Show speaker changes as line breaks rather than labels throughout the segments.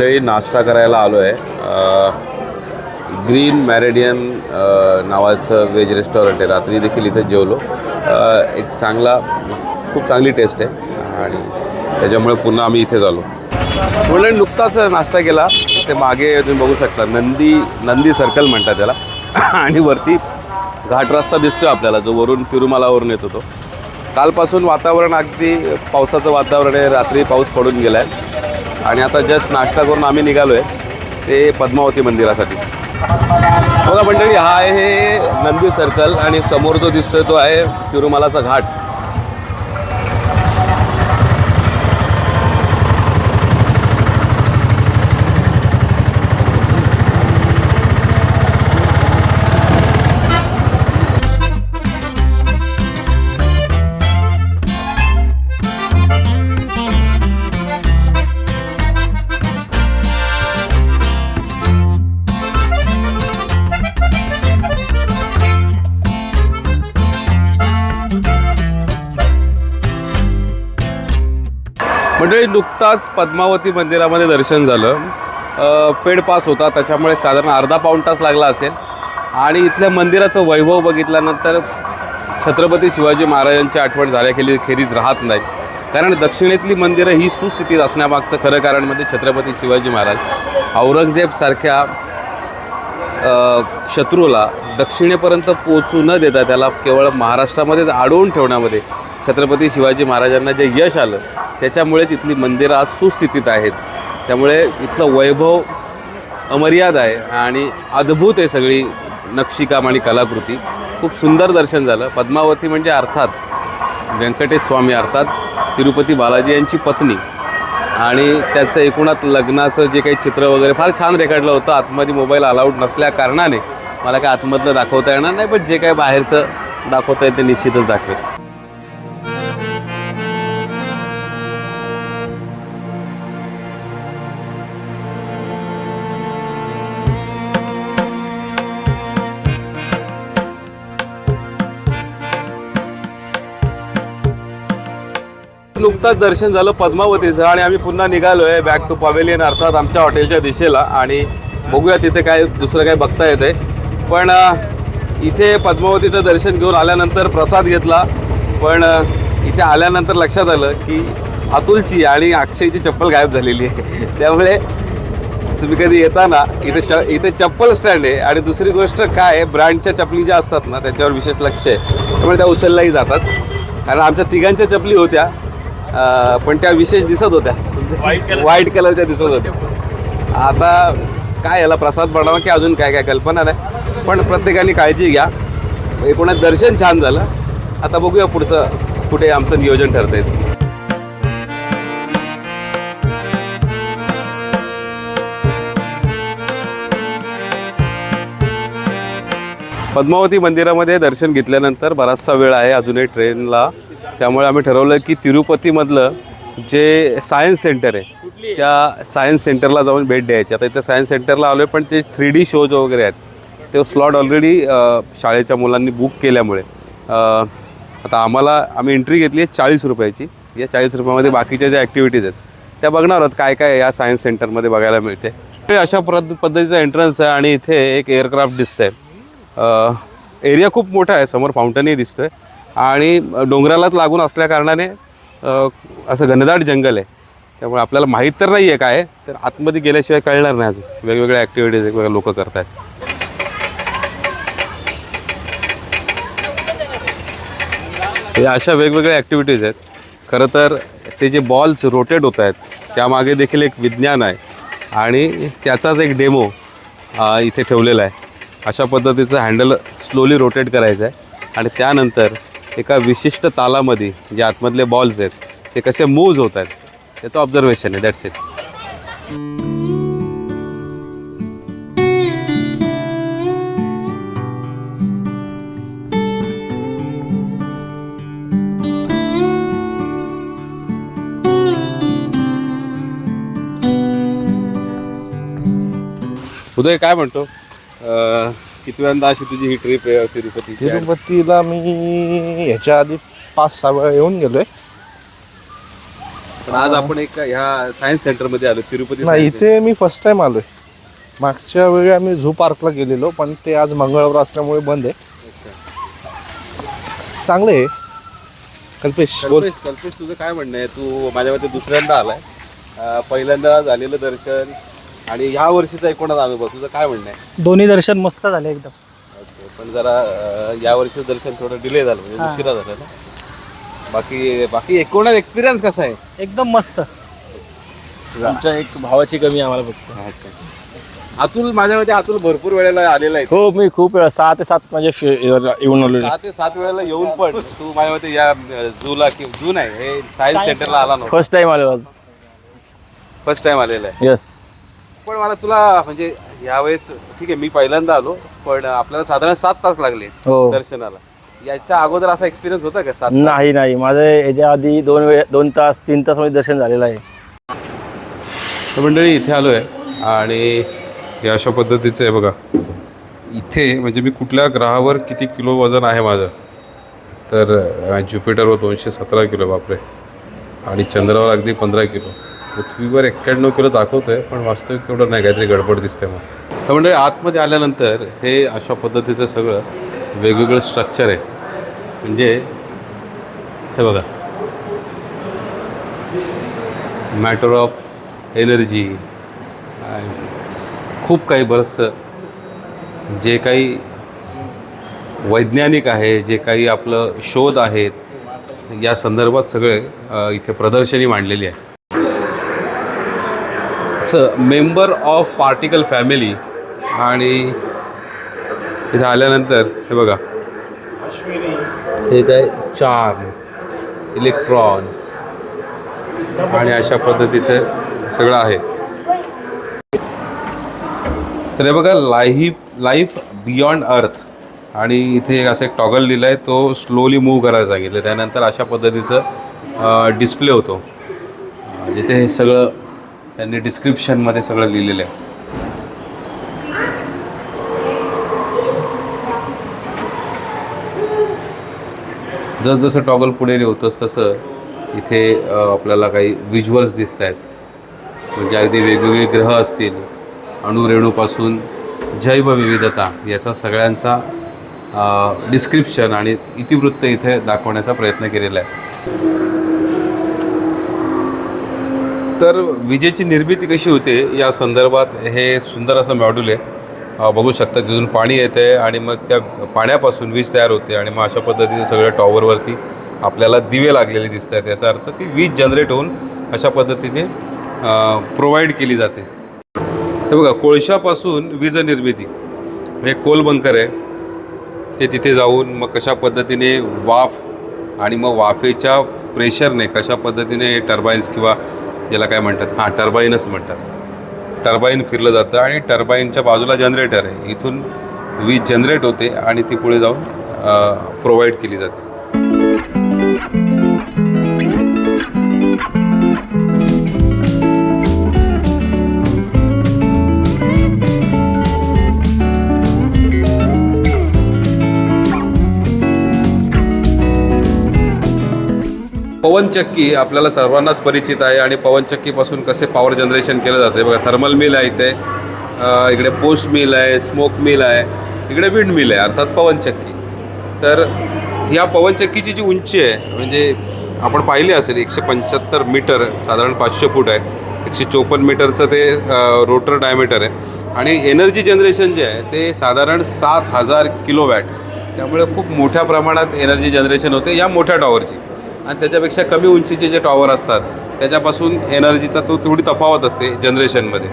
मंडळी नाश्ता करायला आलो आहे. ग्रीन मॅरेडियन नावाचं व्हेज रेस्टॉरंट आहे. रात्री देखील इथे जेवलो. एक खूप चांगली टेस्ट आहे आणि त्याच्यामुळे पुन्हा आम्ही इथे झालो. मंडळी नुकताच नाश्ता केला. ते मागे तुम्ही बघू शकता नंदी सर्कल म्हणतात त्याला आणि वरती घाट रस्ता दिसतोय आपल्याला, जो वरून तिरुमलावरून येतो तो. कालपासून वातावरण अगदी पावसाचं वातावरण आहे. रात्री पाऊस पडून गेला आहे आणि आता जस्ट नाश्ता करून आम्ही निघालो आहे ते पद्मावती मंदिरासाठी. बघा मंडळी, हा आहे हे नंदी सर्कल आणि समोर जो दिसतोय तो आहे तिरुमलाचा घाट. मंडळी नुकताच पद्मावती मंदिरामध्ये दर्शन झालं. पेड पास होता, त्याच्यामुळे साधारण अर्धा पाऊण तास लागला असेल. आणि इथल्या मंदिराचं वैभव बघितल्यानंतर छत्रपती शिवाजी महाराजांची आठवण झाल्याखेरीज राहत नाही. कारण दक्षिणेतली मंदिरं ही सुस्थितीत असण्यामागचं खरं कारण म्हणजे छत्रपती शिवाजी महाराज औरंगजेबसारख्या शत्रूला दक्षिणेपर्यंत पोचू न देता त्याला केवळ महाराष्ट्रामध्येच अडवून ठेवण्यामध्ये छत्रपती शिवाजी महाराजांना जे यश आलं त्याच्यामुळेच इथली मंदिरं आज सुस्थितीत आहेत. त्यामुळे इथलं वैभव अमर्याद आहे आणि अद्भुत आहे सगळी नक्षीकाम आणि कलाकृती. खूप सुंदर दर्शन झालं. पद्मावती म्हणजे अर्थात व्यंकटेश स्वामी, अर्थात तिरुपती बालाजी यांची पत्नी, आणि त्याचं एकूणात लग्नाचं जे काही चित्र वगैरे फार छान रेखाटलं होतं. आतमध्ये मोबाईल अलाउड नसल्या कारणाने मला काय आतमधलं दाखवता येणार नाही, पण जे काही बाहेरचं दाखवता येईल ते निश्चितच दाखवेल. नुकताच दर्शन झालं पद्मावतीचं आणि आम्ही पुन्हा निघालो आहे बॅक टू पवेलियन, अर्थात आमच्या हॉटेलच्या दिशेला. आणि बघूया तिथे काय दुसरं काय बघता येतं आहे. पण इथे पद्मावतीचं दर्शन घेऊन आल्यानंतर प्रसाद घेतला. पण इथे आल्यानंतर लक्षात आलं की अतुलची आणि अक्षयची चप्पल गायब झालेली आहे. त्यामुळे तुम्ही कधी येताना इथे चप्पल स्टँड आहे. आणि दुसरी गोष्ट काय आहे, ब्रँडच्या चपली ज्या असतात ना त्याच्यावर विशेष लक्ष आहे, त्यामुळे त्या उचलल्याही जातात. कारण आमच्या तिघांच्या चपली होत्या, पण त्या विशेष दिसत होत्या, व्हाईट कलरच्या दिसत होत्या. आता काय याला प्रसाद बनावा की अजून काय कल्पना नाही, पण प्रत्येकाने काळजी घ्या. एकूणच दर्शन छान झालं. आता बघूया पुढचं कुठे आमचं नियोजन ठरतंय. पद्मावती मंदिरामध्ये दर्शन घेतल्यानंतर बराचसा वेळ आहे अजूनही ट्रेनला. त्यामुळे आम्ही ठरवलं की तिरुपतीमधलं जे सायन्स सेंटर आहे त्या सायन्स सेंटरला जाऊन भेट द्यायची. आता इथं सायन्स सेंटरला आलो आहे, पण ते 3D शोज वगैरे आहेत ते स्लॉट ऑलरेडी शाळेच्या मुलांनी बुक केल्यामुळे आता आम्ही एंट्री घेतली आहे 40 रुपयाची. या 40 रुपयामध्ये बाकीच्या ज्या ॲक्टिव्हिटीज आहेत त्या बघणार आहोत काय काय या सायन्स सेंटरमध्ये बघायला मिळते. अशा पद्धतीचा एंट्रन्स आहे आणि इथे एक एअरक्राफ्ट दिसतं आहे. एरिया खूप मोठा आहे, समोर फाउंटनही दिसतं आहे आणि डोंगरालाच लागून असल्या कारणाने असं घनदाट जंगल आहे. त्यामुळे आपल्याला माहीत तर नाही आहे काय, तर आतमध्ये गेल्याशिवाय कळणार नाही. अजून वेगवेगळ्या ॲक्टिव्हिटीज वेगवेगळे लोक करत आहेत. हे अशा वेगवेगळ्या ॲक्टिव्हिटीज आहेत. खरं तर ते जे बॉल्स रोटेट होत आहेत त्यामागे देखील एक विज्ञान आहे आणि त्याचाच एक डेमो इथे ठेवलेला आहे. अशा पद्धतीचं हँडल स्लोली रोटेट करायचं आहे आणि त्यानंतर एका विशिष्ट तालामध्ये जे आतमधले बॉल्स आहेत ते कसे मूव्ज होत आहेत त्याचं ऑब्झर्वेशन आहे. That's it. उदय काय म्हणतो, कितव्यांदा अशी तुझी ही ट्रिप आहे तिरुपतीची?
तिरुपतीला मी ह्याच्या आधी 5-6 वेळा येऊन गेलोय.
आज आपण एक ह्या सायन्स सेंटरमध्ये आलो, तिरुपती
नाही,
Science
इथे मी फर्स्ट टाइम आलोय. मागच्या वेळी आम्ही झू पार्कला गेलेलो, पण ते आज मंगळवार असल्यामुळे बंद आहे. चांगलं आहे. कल्पेश बोल.
कल्पेश तुझं काय म्हणणं आहे? तू माझ्या मते दुसऱ्यांदा आलाय, पहिल्यांदा झालेलं दर्शन आणि ह्या वर्षीचा एकूणच अनुभव, तुझं काय म्हणणं आहे?
दोन्ही दर्शन मस्त झाले एकदम.
पण जरा या वर्षीचं दर्शन थोडं डिले झालं, म्हणजे उशिरा झालं ना. बाकी एकूणच एक्सपिरियन्स कसा आहे?
एकदम मस्त.
आमच्या एक भावाची कमी आम्हाला फक्त.
अतुल, माझ्या मते अतुल भरपूर वेळेला आलेला आहे.
हो, मी खूप वेळा 6 ते 7 म्हणजे येऊन आलो.
6 ते 7 वेळेला येऊन पण तू माझ्या मते या झूला जू नाही, हे सायन्स सेंटरला आला नव्हता.
फर्स्ट टाइम आलो आज.
फर्स्ट टाइम आलेला आहे.
येस.
पण मला तुला म्हणजे यावेळेस ठीक आहे, मी पहिल्यांदा आलो, पण आपल्याला साधारण 7 तास लागले
हो.
दर्शनाला. याच्या अगोदर असा एक्सपिरियन्स होता का 7 तास?
नाही, माझं याच्या आधी 2 तास 3 तास मध्ये दर्शन झालेलं आहे.
तर मंडळी इथे आलो आहे आणि हे अशा पद्धतीचं आहे बघा. इथे म्हणजे मी कुठल्या ग्रहावर किती किलो वजन आहे माझं, तर ज्युपिटरवर 217 किलो, बापरे, आणि चंद्रावर अगदी 15 किलो. पृथ्वीवर 91 किलो दाखवतं आहे, पण वास्तविक तेवढं नाही, काहीतरी गडबड दिसते मग. तर म्हणजे आतमध्ये आल्यानंतर हे अशा पद्धतीचं सगळं वेगवेगळं स्ट्रक्चर आहे. म्हणजे हे बघा, मॅटर ऑफ एनर्जी, खूप काही बरंचसं जे काही वैज्ञानिक आहे, जे काही आपलं शोध आहेत, या संदर्भात सगळे इथे प्रदर्शनी मांडलेली आहे. Member of particle family. आणि इथे आल्यानंतर हे बघा, हे काय चार्म, इलेक्ट्रॉन आणि अशा पद्धतीचं सगळं आहे. तर हे बघा, लाईफ बियॉन्ड अर्थ, आणि इथे असं एक टॉगल लिहिलं आहे, तो स्लोली मूव्ह करायला सांगितलं. त्यानंतर अशा पद्धतीचं डिस्प्ले होतो, जिथे हे सगळं त्यांनी डिस्क्रिप्शनमध्ये सगळं लिहिलेलं आहे. जसजसं टॉगल पुढे होतंच तसं इथे आपल्याला काही व्हिज्युअल्स दिसत आहेत. म्हणजे अगदी वेगवेगळे ग्रह असतील, अणुरेणूपासून जैवविविधता, याचा सगळ्यांचा डिस्क्रिप्शन आणि इतिवृत्त इथे दाखवण्याचा प्रयत्न केलेला आहे. तर विजेची निर्मिती कशी होते या संदर्भात हे सुंदर असं मॉड्यूल आहे. बघू शकता, तिथून पाणी येते आणि मग त्या पाण्यापासून वीज तयार होते, आणि मग अशा पद्धतीने सगळ्या टॉवरवरती आपल्याला दिवे लागलेले दिसत आहेत. याचा अर्थ ती वीज जनरेट होऊन अशा पद्धतीने प्रोव्हाइड केली जाते. हे बघा, कोळशापासून वीज निर्मिती, हे कोल बंकर आहे, ते तिथे जाऊन मग कशा पद्धतीने वाफ आणि मग वाफेच्या प्रेशरने कशा पद्धतीने टर्बाईन्स, किंवा ज्याला काय म्हणतात, टर्बाईनच म्हणतात, टर्बाईन फिरलं जातं आणि टर्बाईनच्या बाजूला जनरेटर आहे. इथून वीज जनरेट होते आणि ती पुढे जाऊन प्रोव्हाइड केली जाते. पवनचक्की आपल्याला सर्वांनाच परिचित आहे, आणि पवनचक्कीपासून कसे पॉवर जनरेशन केलं जाते बघा. थर्मल मिल आहे इथे, इकडे पोस्ट मिल आहे, स्मोक मिल आहे, इकडे विंड मिल आहे, अर्थात पवनचक्की. तर ह्या पवनचक्कीची जी उंची आहे, म्हणजे आपण पाहिली असेल 175 मीटर, साधारण 500 फूट आहे. 154 मीटरचं ते रोटर डायमीटर आहे, आणि एनर्जी जनरेशन जे आहे ते साधारण 7000 किलोवॅट. त्यामुळे खूप मोठ्या प्रमाणात एनर्जी जनरेशन होते या मोठ्या टॉवरची. आणि त्याच्यापेक्षा कमी उंचीचे जे टॉवर असतात त्याच्यापासून एनर्जीचा थोडी तफावत असते जनरेशनमध्ये.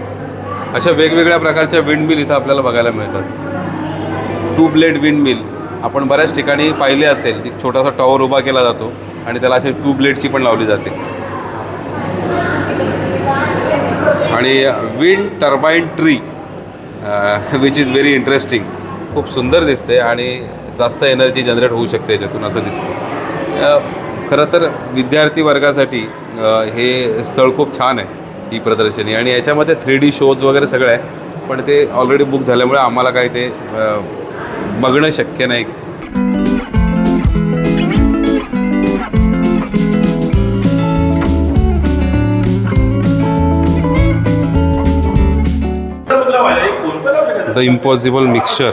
अशा वेगवेगळ्या प्रकारच्या विंड मिल इथं आपल्याला बघायला मिळतात. 2 ब्लेड विंड मिल आपण बऱ्याच ठिकाणी पाहिले असेल. एक छोटासा टॉवर उभा केला जातो आणि त्याला असे 2 ब्लेडची पण लावली जाते. आणि wind turbine tree which is very interesting, खूप सुंदर दिसते आणि जास्त एनर्जी जनरेट होऊ शकते याच्यातून असं दिसतं. खरं तर विद्यार्थी वर्गासाठी हे स्थळ खूप छान आहे, ही प्रदर्शनी. आणि याच्यामध्ये 3D शोज वगैरे सगळं आहे, पण ते ऑलरेडी बुक झाल्यामुळे आम्हाला काही ते बघणं शक्य नाही. The impossible mixture.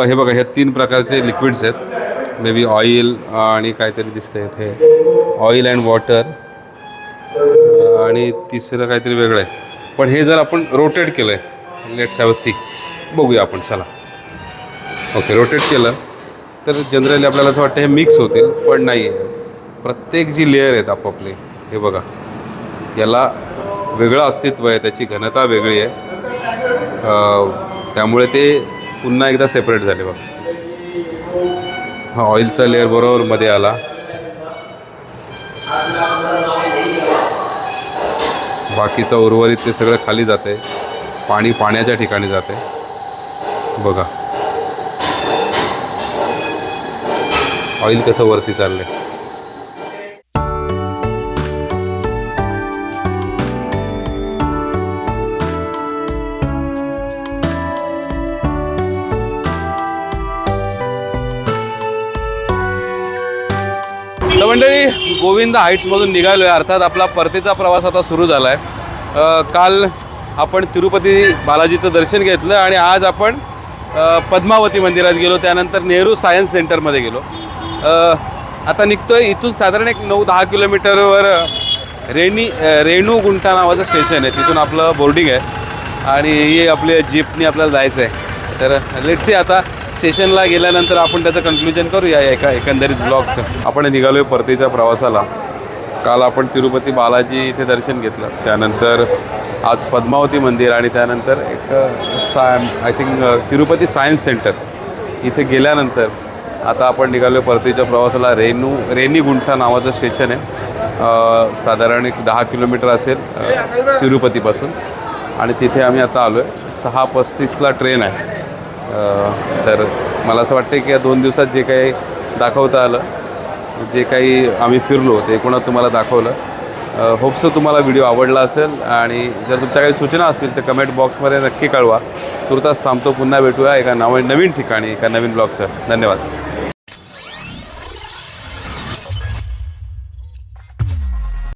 हे बघा, ह्या 3 प्रकारचे लिक्विड्स आहेत. मे बी ऑइल आणि काहीतरी दिसतंय इथे, ऑइल अँड वॉटर, आणि तिसरं काहीतरी वेगळं आहे. पण हे जर आपण रोटेट केलं आहे, लेट्स हॅव अ सी, बघूया आपण. चला, ओके, रोटेट केलं तर जनरली आपल्याला असं वाटतं हे मिक्स होतील, पण नाही आहे. प्रत्येक जी लेअर आहेत आपापली, हे बघा, याला वेगळं अस्तित्व आहे, त्याची घनता वेगळी आहे. त्यामुळे ते पुन्हा एकदा सेपरेट झाले. बघा, हा ऑइलचा लेअर बरोबर मध्ये आला, बाकीचं उर्वरित ते सगळं खाली जाते, पाणी पाण्याच्या ठिकाणी जाते. बघा ऑइल कसं वरती चाललंय. तर मंडळी, गोविंद हाईट्समधून निघालो आहे. अर्थात आपला परतीचा प्रवास आता सुरू झाला आहे. काल आपण तिरुपती बालाजीचं दर्शन घेतलं आणि आज आपण पद्मावती मंदिरात गेलो, त्यानंतर नेहरू सायन्स सेंटरमध्ये गेलो. आता निघतो आहे इथून साधारण एक 9-10 किलोमीटरवर रेणूगुंटा नावाचं स्टेशन आहे. तिथून आपलं बोर्डिंग आहे आणि ही आपली जीपनी आपल्याला जायचं आहे. तर लेट्स सी, आता स्टेशनला गेल्यानंतर आपण त्याचं कन्क्लुजन करूया एकंदरीत ब्लॉगचं. आपण निघालो आहे परतीच्या प्रवासाला. काल आपण तिरुपती बालाजी इथे दर्शन घेतलं, त्यानंतर आज पद्मावती मंदिर आणि त्यानंतर एक I think Tirupati science centre इथे गेल्यानंतर आता आपण निघालो परतीच्या प्रवासाला. रेणीगुंठा नावाचं स्टेशन आहे, साधारण एक 10 किलोमीटर असेल तिरुपतीपासून, आणि तिथे आम्ही आता आलो आहे. 6:35ला ट्रेन आहे. तर मला असं वाटतं की या 2 दिवसात जे काही दाखवता आलं, जे काही आम्ही फिरलो, ते एकूणच तुम्हाला दाखवलं. होप्सो तुम्हाला व्हिडिओ आवडला असेल, आणि जर तुमच्या काही सूचना असतील तर कमेंट बॉक्समध्ये नक्की कळवा. तुर्तास थांबतो, पुन्हा भेटूया एका नवीन ठिकाणी एका नवीन ब्लॉगसह. धन्यवाद.